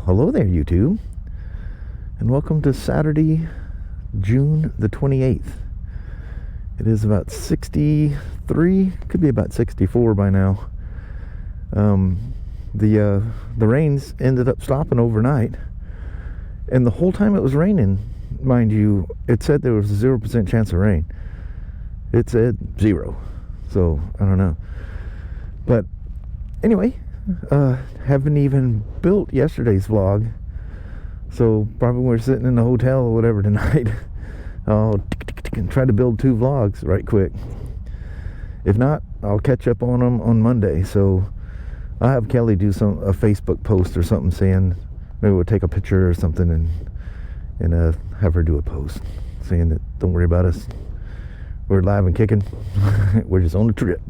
Well, hello there, YouTube, and welcome to Saturday, June the 28th. It is about 63, could be about 64 by now. The rains ended up stopping overnight, and the whole time it was raining, mind you, it said there was a 0% chance of rain. It said 0, so I don't know. But anyway, haven't even built yesterday's vlog, so probably we're sitting in the hotel or whatever tonight. I'll try to build 2 vlogs right quick. If not, I'll catch up on them on Monday. So I'll have Kelly do a Facebook post or something saying, maybe we'll take a picture or something and have her do a post saying that don't worry about us, we're live and kicking. We're just on a trip.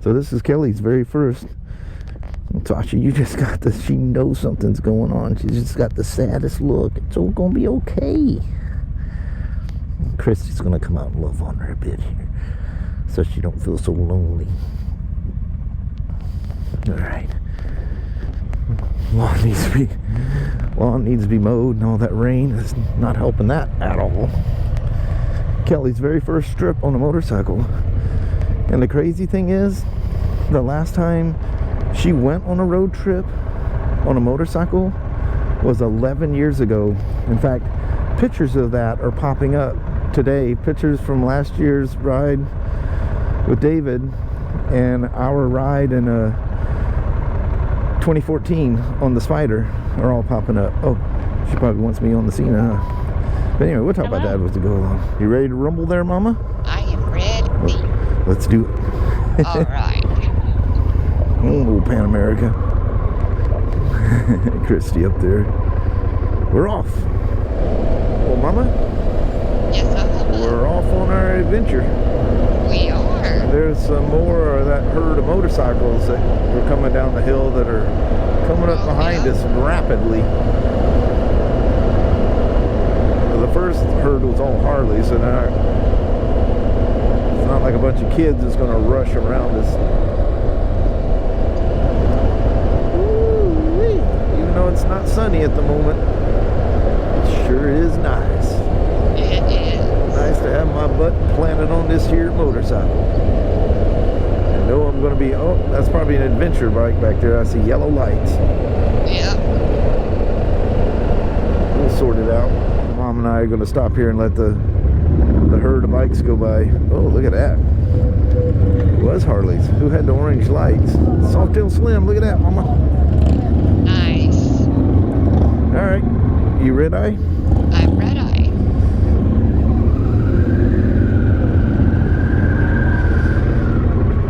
So this is Kelly's very first. Tasha, you just got this. She knows something's going on. She's just got the saddest look. It's all gonna be okay. Christy's gonna come out and love on her a bit here, so she don't feel so lonely. All right. Lawn needs to be mowed, and all that rain is not helping that at all. Kelly's very first trip on a motorcycle, and the crazy thing is, the last time she went on a road trip on a motorcycle was 11 years ago. In fact, pictures of that are popping up today. Pictures from last year's ride with David and our ride in 2014 on the Spyder are all popping up. Oh, she probably wants me on the scene, huh? But anyway, we'll talk about that as we go along. You ready to rumble there, Mama? I am ready. Let's do it. All right. Oh, Pan America. Christy up there. We're off. Well, Mama? Yes, we're off on our adventure. We are. There's some more of that herd of motorcycles that were coming down the hill that are coming up behind us rapidly. The first herd was all Harley, so now it's not like a bunch of kids that's going to rush around us. It's not sunny at the moment. It sure is nice. It is. Nice to have my butt planted on this here motorcycle. I know I'm going to be, oh, that's probably an adventure bike back there. I see yellow lights. Yep. We'll sort it out. Mom and I are going to stop here and let the herd of bikes go by. Oh, look at that. It was Harley's. Who had the orange lights? Softail Slim. Look at that, Mama. Nice. All right, you red-eye? I'm red-eye.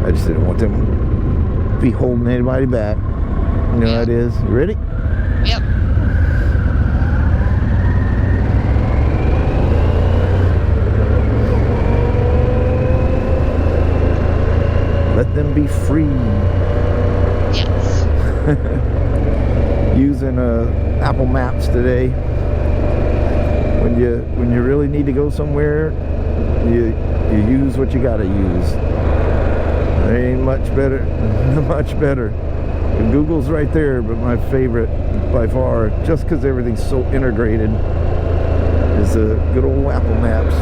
I just didn't want them to be holding anybody back. You know how it is. You ready? Yep. Let them be free. Yes. Using Apple Maps today. When you really need to go somewhere, you use what you gotta use. There ain't much better. Much better. Google's right there, but my favorite by far, just because everything's so integrated, is good old Apple Maps.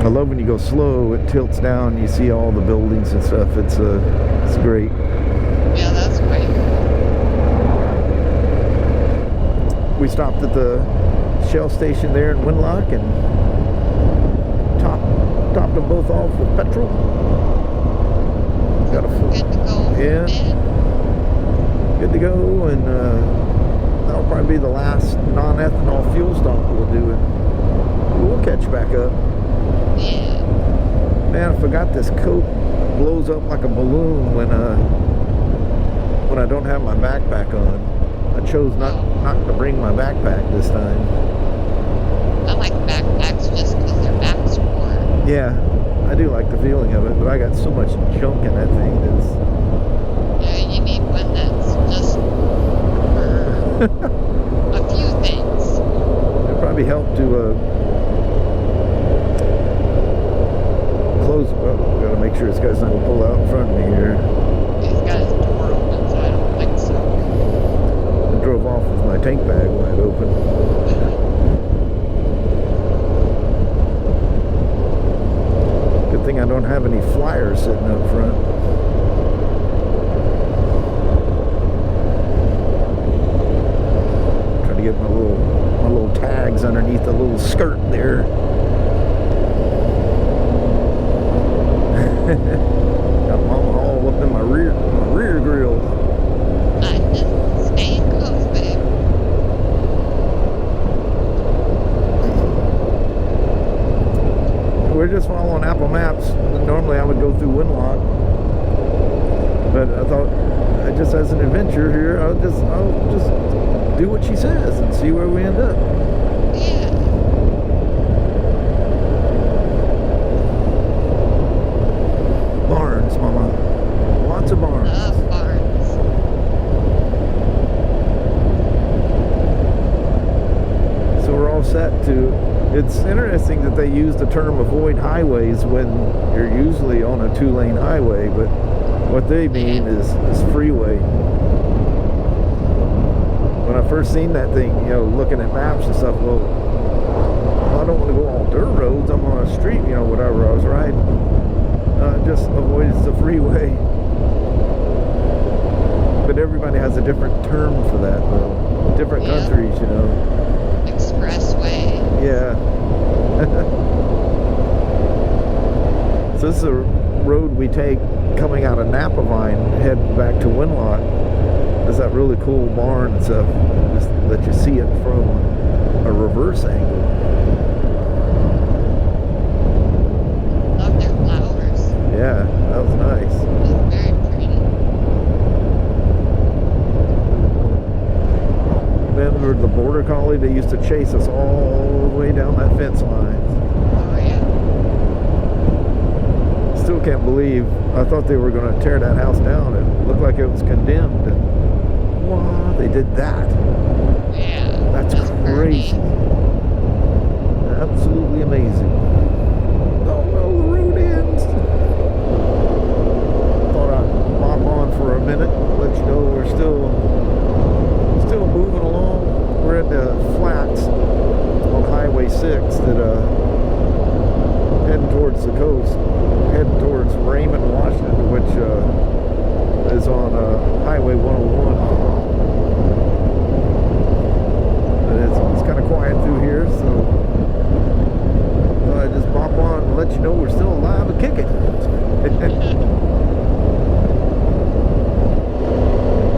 I love when you go slow, it tilts down, you see all the buildings and stuff. It's great. Yeah, that's great. We stopped at the Shell station there in Winlock and topped them both off with petrol. Got a full, Good to go. yeah, good to go, and that'll probably be the last non-ethanol fuel stop we'll do, and we'll catch back up. Yeah. Man, I forgot this coat blows up like a balloon when I don't have my backpack on. I chose not to bring my backpack this time. I like backpacks just because their backs warm. Yeah, I do like the feeling of it, but I got so much junk in that thing that's... Yeah, you need one that's just for a few things. It probably helped to close... Oh, we gotta make sure this guy's not gonna pull out in front of me here. He's got his door open, so I don't think so. with my tank bag wide open. Good thing I don't have any flyers sitting up front. Trying to get my little tags underneath the little skirt there. Got Mama all up in my rear grill. Staying close, babe. We're just following Apple Maps. Normally I would go through Winlock, but I thought, just as an adventure here, I'll just do what she says and see where we end up. Yeah. Barns, Mama. Lots of barns. Love barns. So we're all set to... It's interesting that they use the term avoid highways when you're usually on a 2-lane highway, but what they mean is freeway. When I first seen that thing, you know, looking at maps and stuff, well, I don't want to go on dirt roads, I'm on a street, you know, whatever I was riding. Just avoids the freeway. But everybody has a different term for that, though. Different countries, you know. Expressway. Yeah. So this is a road we take coming out of Napavine, heading back to Winlock. There's that really cool barn and stuff, just that you see it from a reverse angle. Love their flowers. Yeah, that was nice. It's very pretty. Then there was the border collie that used to chase us all the way down that fence line. Oh, yeah. Still can't believe, I thought they were going to tear that house down. It looked like it was condemned. And wow, they did that. Yeah. That's crazy. Absolutely amazing. Oh no, the road ends. Thought I'd pop on for a minute, let you know we're still moving along. We're in the flats on Highway 6 that heading towards the coast, heading towards Raymond, Washington, which is on Highway 101. But it's kind of quiet through here, so I just pop on and let you know we're still alive and kicking.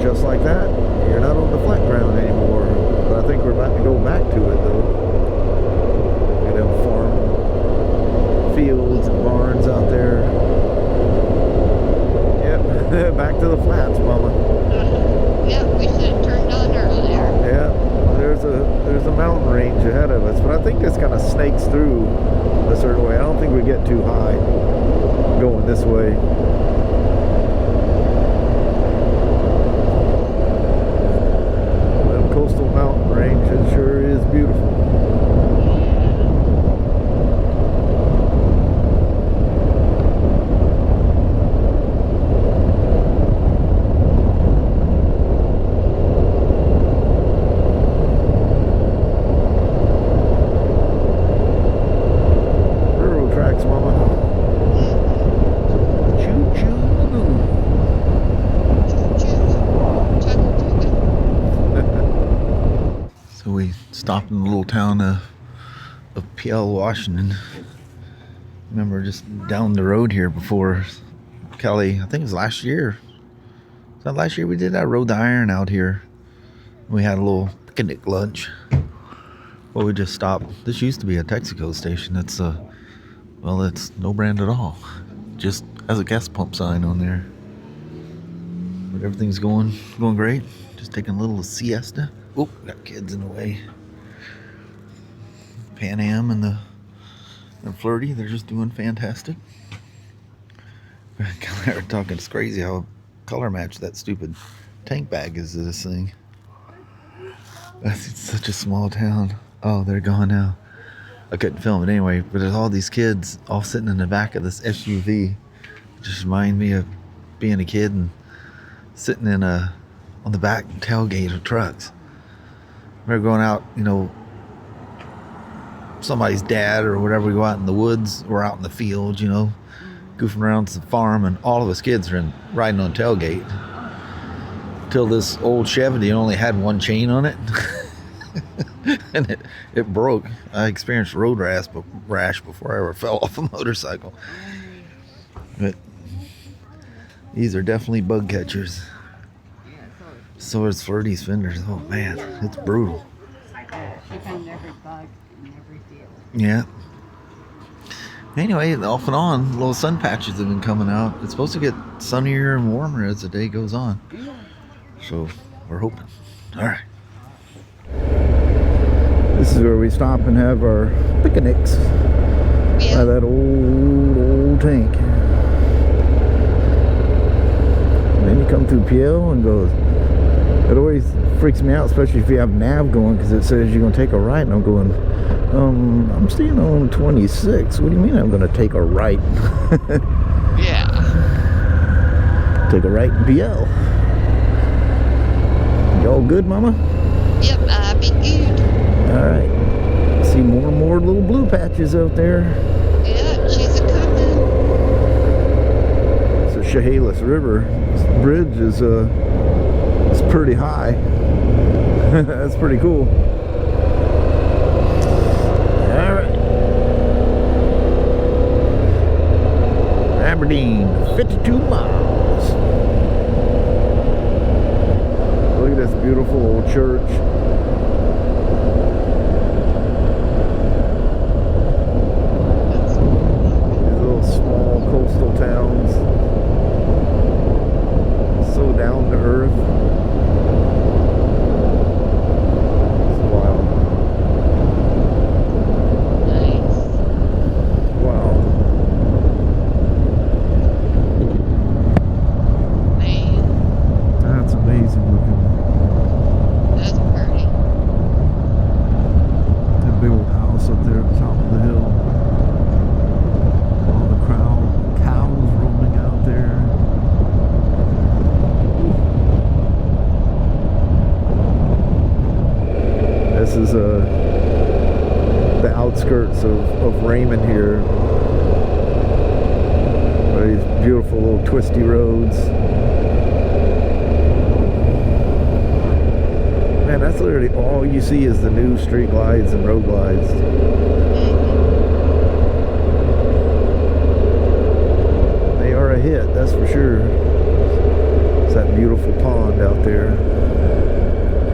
Just like that, you're not on the flat ground anymore. But I think we're about to go back to it, though. You know, farm fields and barns out there. Yep, back to the flats, Mama. Yeah, we should have turned on earlier. Yeah, there's a mountain range ahead of us, but I think this kind of snakes through a certain way. I don't think we get too high going this way. That coastal mountain range, it sure is beautiful. Stopped in the little town of Pe Ell, Washington. Remember just down the road here before Kelly, I think it was last year. Was that last year we did that? Rode the iron out here. We had a little picnic lunch. Well, we just stopped. This used to be a Texaco station. It's well, it's no brand at all. Just has a gas pump sign on there. But everything's going great. Just taking a little siesta. Oh, got kids in the way. PanAm and FLiRTy, they're just doing fantastic. We're talking, it's crazy how color matched that stupid tank bag is to this thing. It's such a small town. Oh, they're gone now. I couldn't film it anyway, but there's all these kids all sitting in the back of this SUV. It just reminds me of being a kid and sitting in on the back tailgate of trucks. We're going out, you know, somebody's dad or whatever. We go out in the woods or out in the field, you know, goofing around to the farm, and all of us kids are riding on tailgate. Till this old Chevy only had one chain on it. And it broke. I experienced road rash before I ever fell off a motorcycle. But these are definitely bug catchers. So is FLiRTy's fenders. Oh man, it's brutal. She found every bug in every field. Yeah. Anyway, off and on, little sun patches have been coming out. It's supposed to get sunnier and warmer as the day goes on. So we're hoping. All right. This is where we stop and have our picnics by that old tank. And then you come through Pe Ell and goes. It always freaks me out, especially if you have nav going, because it says you're going to take a right, and I'm going, I'm staying on 26. What do you mean I'm going to take a right? Yeah. Take a right in Pe Ell. Y'all good, Mama? Yep, I'll be good. Alright. See more and more little blue patches out there. Yeah, she's a coming. It's the Chehalis River. This bridge is it's pretty high. That's pretty cool. Alright. Aberdeen, 52 miles. Look at this beautiful old church. These little small coastal towns. So down to earth. It's wild. Nice. Wow. Man, That's amazing looking. that's pretty. That big old house up there at the top of the hill. All the cows roaming out there. This is the outskirts of Raymond here. These beautiful little twisty roads. Man, that's literally all you see is the new street glides and road glides. They are a hit, that's for sure. It's that beautiful pond out there.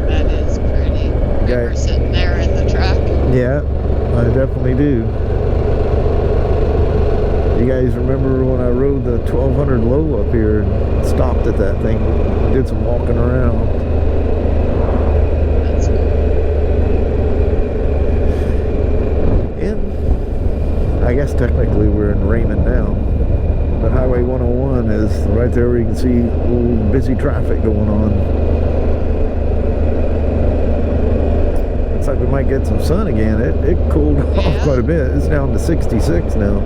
That is pretty. Ever sitting there in the truck? Yeah, I definitely do. You guys remember when I rode the 1200 low up here and stopped at that thing, did some walking around. That's cool. And I guess technically we're in Raymond now, but Highway 101 is right there where you can see a little busy traffic going on. Looks like we might get some sun again. It cooled off quite a bit. It's down to 66 now.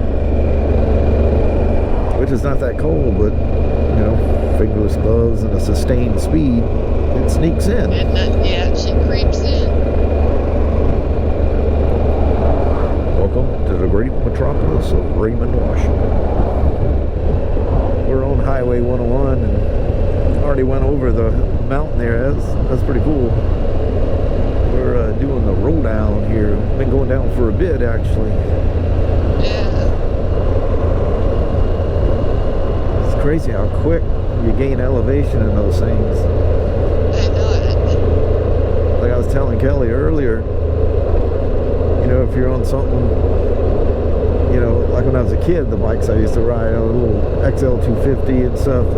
Which is not that cold, but, you know, fingerless gloves and a sustained speed, it sneaks in. And yeah, she creeps in. Welcome to the great metropolis of Raymond, Washington. We're on Highway 101 and already went over the mountain there. That's pretty cool. We're doing the roll down here. Been going down for a bit, actually. Yeah. Crazy how quick you gain elevation in those things. I know it. Like I was telling Kelly earlier, you know, if you're on something, you know, like when I was a kid, the bikes I used to ride, a little XL 250 and stuff,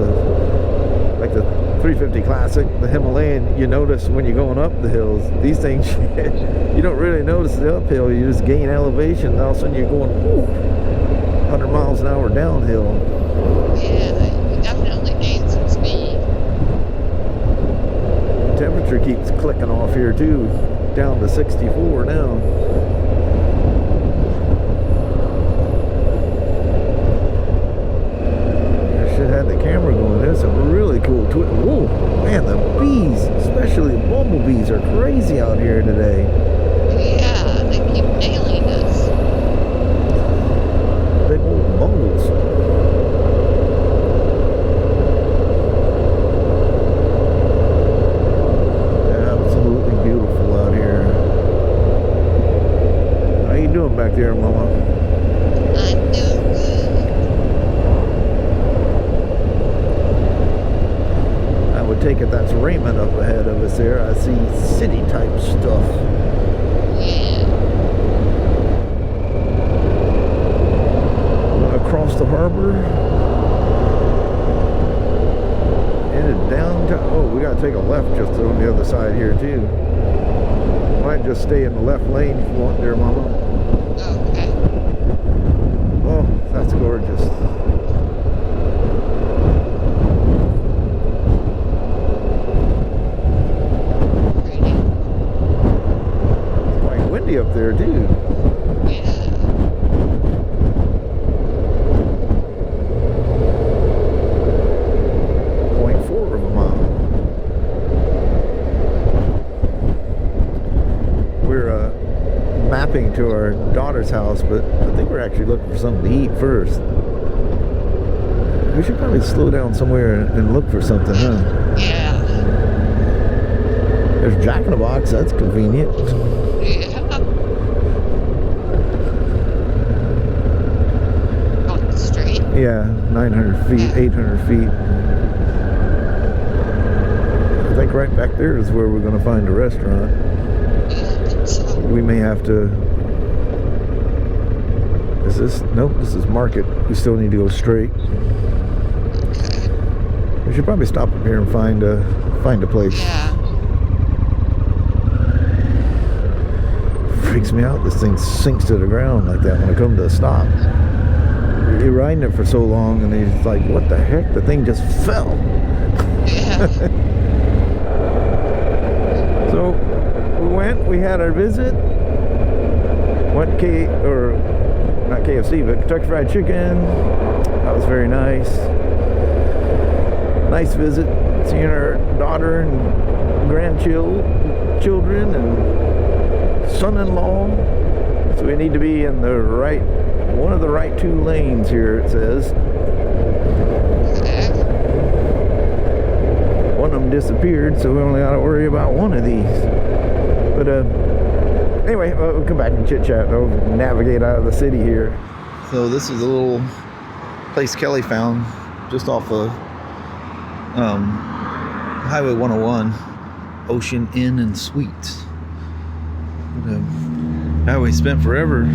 like the 350 Classic, the Himalayan, you notice when you're going up the hills, these things, you don't really notice the uphill, you just gain elevation, and all of a sudden you're going 100 miles an hour downhill. Yeah, you definitely gained some speed. Temperature keeps clicking off here too, down to 64 now. Yeah, shit had the camera going. There's some really cool Whoa, man, the bees, especially bumblebees, are crazy out here today. Yeah, they keep nailing us. Big old bungles. Absolutely beautiful out here. How you doing back there, Mama? I'm doing good. I would take it that's Raymond up ahead of us there. I see city type stuff. Yeah. Across the harbor. Headed downtown. Oh, we gotta take a left just on the other side here too. Might just stay in the left lane if you want there, Mama. Okay. Oh, that's gorgeous. Pretty. It's quite windy up there too. Yeah. 0.4 of a mile. We're mapping to our daughter's house, but I think we're actually looking for something to eat first. We should probably slow down somewhere and look for something, huh? Yeah. There's Jack in the Box, that's convenient. Yeah. On the street. Yeah, 900 feet, 800 feet. I think right back there is where we're going to find a restaurant. Yeah, I think so. We may have to... Is this... Nope, this is Market. We still need to go straight. Okay. We should probably stop up here and find a place. Yeah. Freaks me out. This thing sinks to the ground like that when it comes to a stop. You're riding it for so long and he's like, what the heck? The thing just fell. Yeah. So we had our visit. Went not KFC, but Kentucky Fried Chicken. That was very nice. Nice visit. Seeing our daughter and grandchildren and son-in-law. So we need to be in one of the right two lanes here, it says. Okay. One of them disappeared, so we only got to worry about one of these. But anyway, we'll come back and chit-chat. I'll navigate out of the city here. So this is a little place Kelly found just off of Highway 101, Ocean Inn and Suites. We spent forever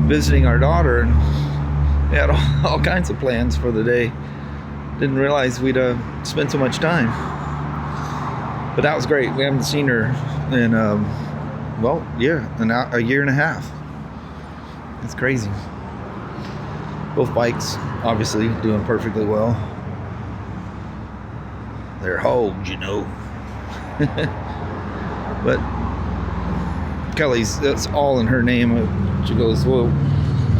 visiting our daughter, and we had all kinds of plans for the day. Didn't realize we'd spend so much time. But that was great. We haven't seen her in, a year and a half. It's crazy. Both bikes, obviously, doing perfectly well. They're hogs, you know. But Kelly's, that's all in her name. She goes, well,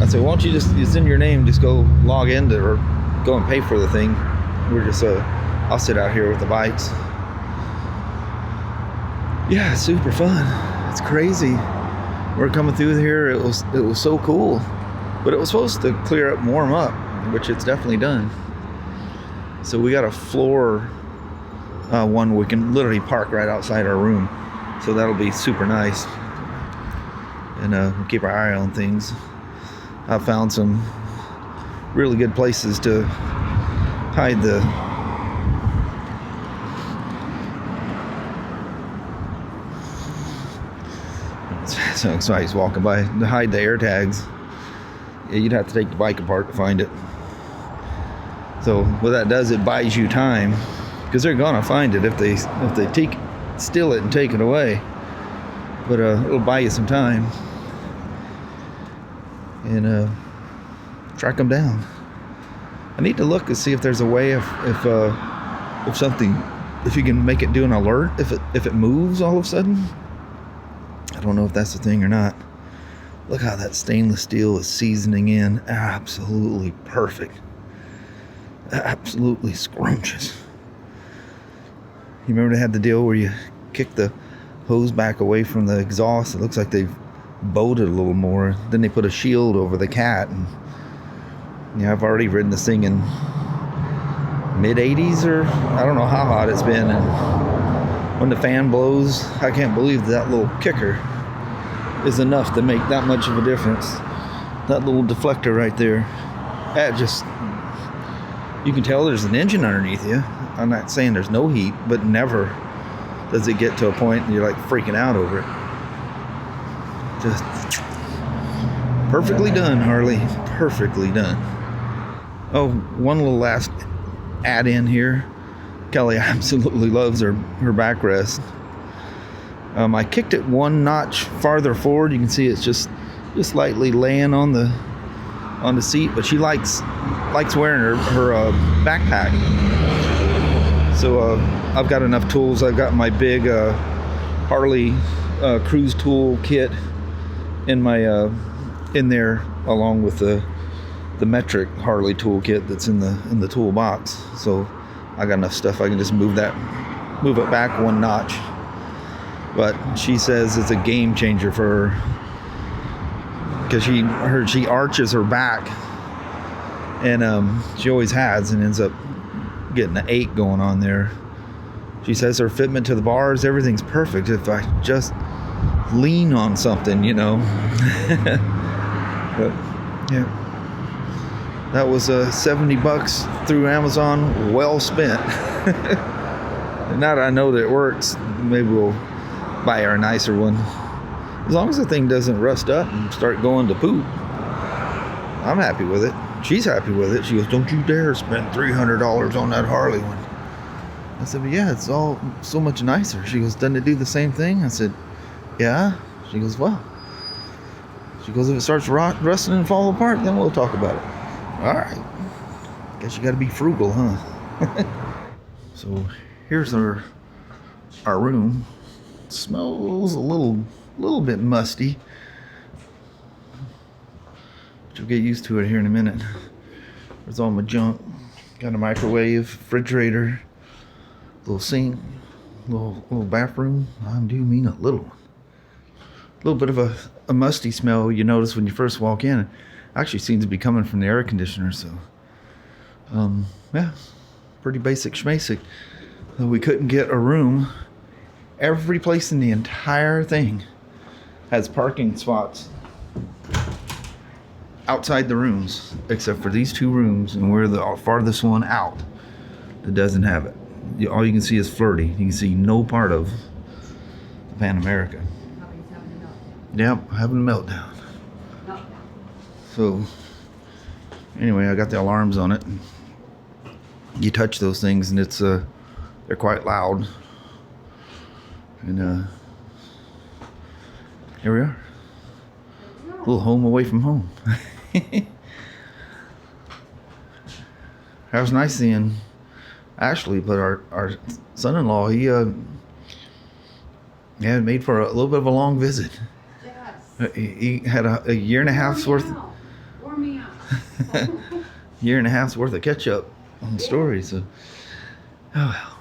I said, why don't you just, it's in your name, just go log into or go and pay for the thing. We're just, I'll sit out here with the bikes. Yeah, it's super fun. It's crazy. We're coming through here. It was so cool. But it was supposed to clear up and warm up, which it's definitely done. So we got a floor one we can literally park right outside our room. So that'll be super nice. And we'll keep our eye on things. I found some really good places to hide the so he's walking by to hide the air tags. Yeah, you'd have to take the bike apart to find it. So what that does, it buys you time, because they're gonna find it if they steal it and take it away. But it'll buy you some time and track them down. I need to look and see if there's a way if you can make it do an alert if it moves all of a sudden. I don't know if that's the thing or not. Look how that stainless steel is seasoning in. Absolutely perfect. absolutely scrumptious. You remember they had the deal where you kick the hose back away from the exhaust? It looks like they've bowed it a little more. Then they put a shield over the cat. And yeah, I've already ridden this thing in mid 80s, or I don't know how hot it's been. And when the fan blows, I can't believe that little kicker is enough to make that much of a difference. That little deflector right there, that just, you can tell there's an engine underneath you. I'm not saying there's no heat, but never does it get to a point and you're like freaking out over it. Just perfectly done, Harley. Perfectly done. Oh, one little last add in here. Kelly absolutely loves her backrest. I kicked it one notch farther forward. You can see it's just lightly laying on the seat, but she likes wearing her backpack. So I've got enough tools. I've got my big Harley cruise tool kit in my in there, along with the metric Harley toolkit that's in the toolbox. So I got enough stuff. I can just move it back one notch. But she says it's a game changer for her, because she arches her back, and she always has, and ends up getting an ache going on there. She says her fitment to the bars, everything's perfect if I just lean on something, you know. But yeah, that was $70 through Amazon, well spent. And now that I know that it works, maybe we'll buy her a nicer one. As long as the thing doesn't rust up and start going to poop, I'm happy with it. She's happy with it. She goes, "Don't you dare spend $300 on that Harley one." I said, "But yeah, it's all so much nicer." She goes, "Doesn't it do the same thing?" I said, "Yeah." She goes, "Well." She goes, "If it starts rusting and fall apart, then we'll talk about it." All right. Guess you got to be frugal, huh? So here's our room. It smells a little bit musty, but you'll get used to it here in a minute. There's all my junk. Got a microwave, refrigerator, little sink, little bathroom. I do mean a little one. A little bit of a musty smell you notice when you first walk in. It actually seems to be coming from the air conditioner. So yeah, pretty basic schmasic. We couldn't get a room. Every place in the entire thing has parking spots outside the rooms, except for these two rooms, and we're the farthest one out that doesn't have it. All you can see is FLiRTy. You can see no part of Pan America. Yep, having a meltdown. So anyway, I got the alarms on it. You touch those things and it's they're quite loud. And here we are. A little home away from home. That was nice seeing Ashley, but our son-in-law, he made for a little bit of a long visit. Yes. He had a year and a half's worth. Warm me up. Year and a half's worth of catch up on stories. So, oh well.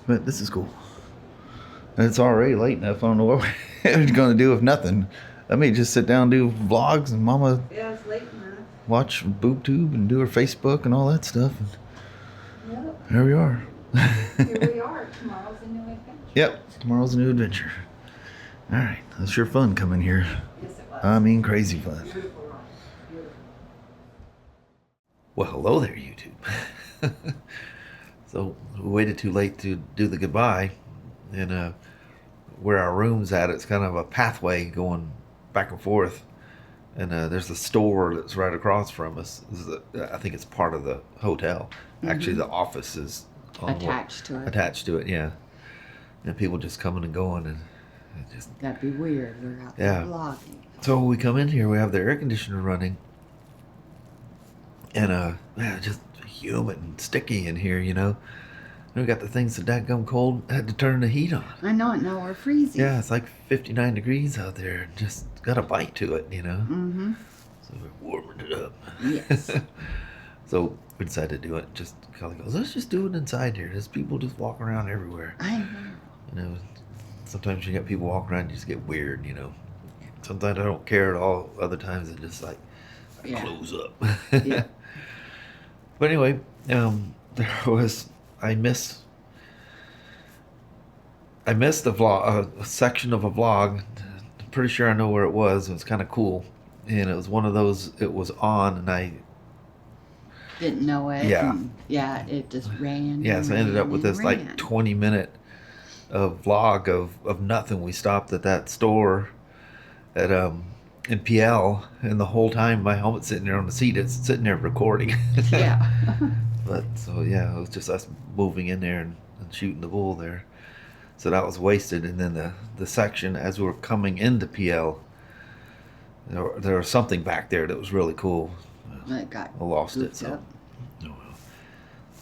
But this is cool. It's already late enough. I don't know what we're going to do if nothing. I may just sit down and do vlogs, and Mama Yeah, it's late enough. watch BoobTube and do her Facebook and all that stuff. And Yep. here we are. Here we are. Tomorrow's a new adventure. Yep, tomorrow's a new adventure. All right, that's sure fun coming here. Yes, it was. I mean, crazy fun. Beautiful rock. Beautiful. Well, hello there, YouTube. So we waited too late to do the goodbye, and where our room's at, it's kind of a pathway going back and forth, and there's a store that's right across from us. I think it's part of the hotel. Mm-hmm. Actually, the office is Attached to it. Attached to it, yeah. And people just coming and going, and it just That'd be weird. We're out there vlogging. So when we come in here, we have the air conditioner running, and just humid and sticky in here, you know. And we got the things that dadgum cold, had to turn the heat on. I know it. Now we're freezing. Yeah, it's like 59 degrees out there. Just got a bite to it, you know. Mm-hmm. So we're warming it up. Yes. So we decided to do it. Just Kelly goes, let's just do it inside here. There's people just walking around everywhere. I know. You know, sometimes you get people walking around, you just get weird. You know, sometimes I don't care at all. Other times it just like close up. Yeah. But anyway, there was I missed a vlog, a section of a vlog. I'm pretty sure I know where it was. It was kind of cool, and it was one of those. It was on, and I didn't know it. Yeah. And yeah, it just ran. yeah. So I ended up with this like ran. 20-minute vlog of nothing. We stopped at that store at in Pe Ell, and the whole time my helmet's sitting there on the seat. It's sitting there recording. Yeah. But so yeah, it was just us moving in there and shooting the bull there. So that was wasted. And then the section as we were coming into Pe Ell, there was something back there that was really cool. It got I lost it. goofed So up. oh well.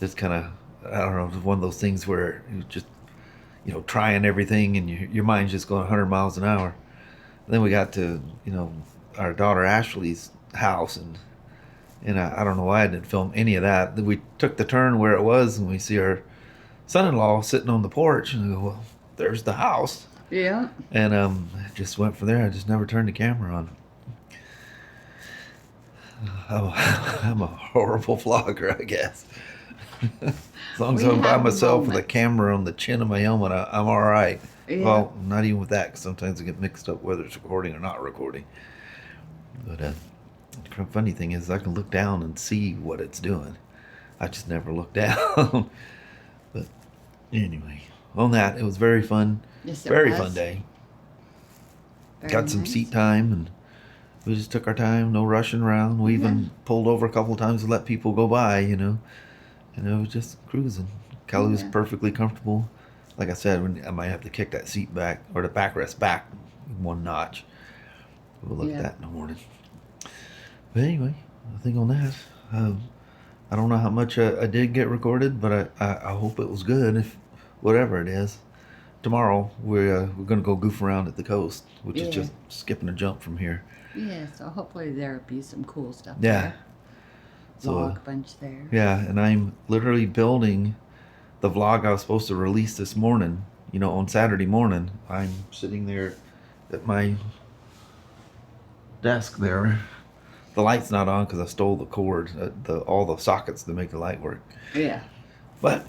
It's kind of, I don't know, it's one of those things where you just, you know, trying everything and your mind's just going 100 miles an hour. And then we got to, you know, our daughter Ashley's house, and I don't know why I didn't film any of that. We took the turn where it was, and we see our son-in-law sitting on the porch, and I go, well, there's the house. Yeah. And just went from there. I just never turned the camera on. I'm a horrible vlogger, I guess. As long as We I'm by have myself with a moments. camera on the chin of my helmet, I'm all right. Yeah. Well, not even with that, 'cause sometimes I get mixed up whether it's recording or not recording. But the funny thing is I can look down and see what it's doing. I just never look down. But anyway, on that, it was very fun. Yes, it Very was. fun day. Very Got some nice. seat time, and we just took our time, no rushing around. We even pulled over a couple of times to let people go by, you know. And it was just cruising. Kelly was Yeah. perfectly comfortable. Like I said, I might have to kick that seat back, or the backrest back one notch. We'll look at that in the morning. But anyway, I think on that, I don't know how much I did get recorded, but I hope it was good. If whatever it is, tomorrow we're gonna go goof around at the coast, which is just skipping a jump from here. Yeah, so hopefully there'll be some cool stuff Yeah. there. So, Vlog bunch there. Yeah, and I'm literally building the vlog I was supposed to release this morning. You know, on Saturday morning, I'm sitting there at my desk there. The light's not on because I stole the cord, all the sockets to make the light work. Yeah. But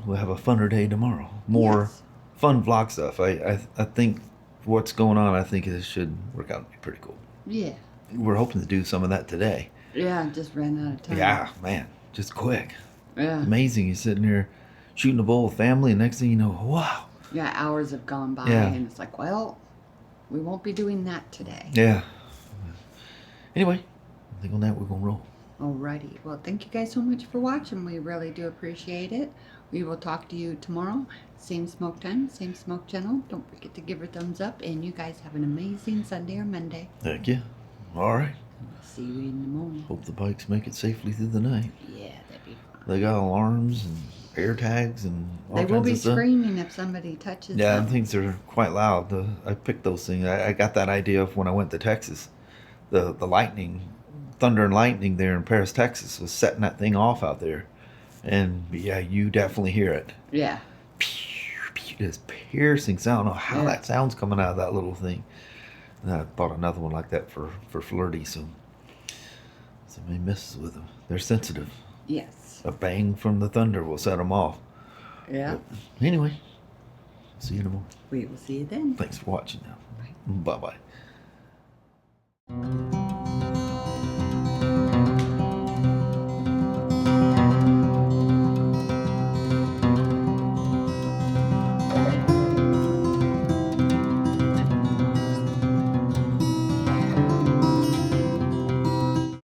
we'll have a funner day tomorrow. More Yes. fun vlog stuff. I think what's going on, I think it should work out to be pretty cool. Yeah. We're hoping to do some of that today. Yeah, just ran out of time. Yeah, man, just quick. Yeah. Amazing. You're sitting there shooting a bull with family, and next thing you know, wow. Yeah, hours have gone by, Yeah. and it's like, well, we won't be doing that today. Yeah. Anyway, I think on that we're going to roll. Alrighty. Well, thank you guys so much for watching. We really do appreciate it. We will talk to you tomorrow. Same smoke time, same smoke channel. Don't forget to give her a thumbs up. And you guys have an amazing Sunday or Monday. Thank you. All right. See you in the morning. Hope the bikes make it safely through the night. Yeah, that'd be fun. They got alarms and air tags and all They kinds will of be stuff. screaming if somebody touches Yeah, them. things are quite loud. I picked those things. I got that idea when I went to Texas. The lightning, thunder and lightning there in Paris, Texas, was setting that thing off out there. And yeah, you definitely hear it. Yeah. This piercing sound. I don't know how Yeah. that sound's coming out of that little thing. And I bought another one like that for FLiRTy, so somebody messes with them. They're sensitive. Yes. A bang from the thunder will set them off. Yeah. But anyway, see you in the morning. We will see you then. Thanks for watching now. Bye. Bye-bye.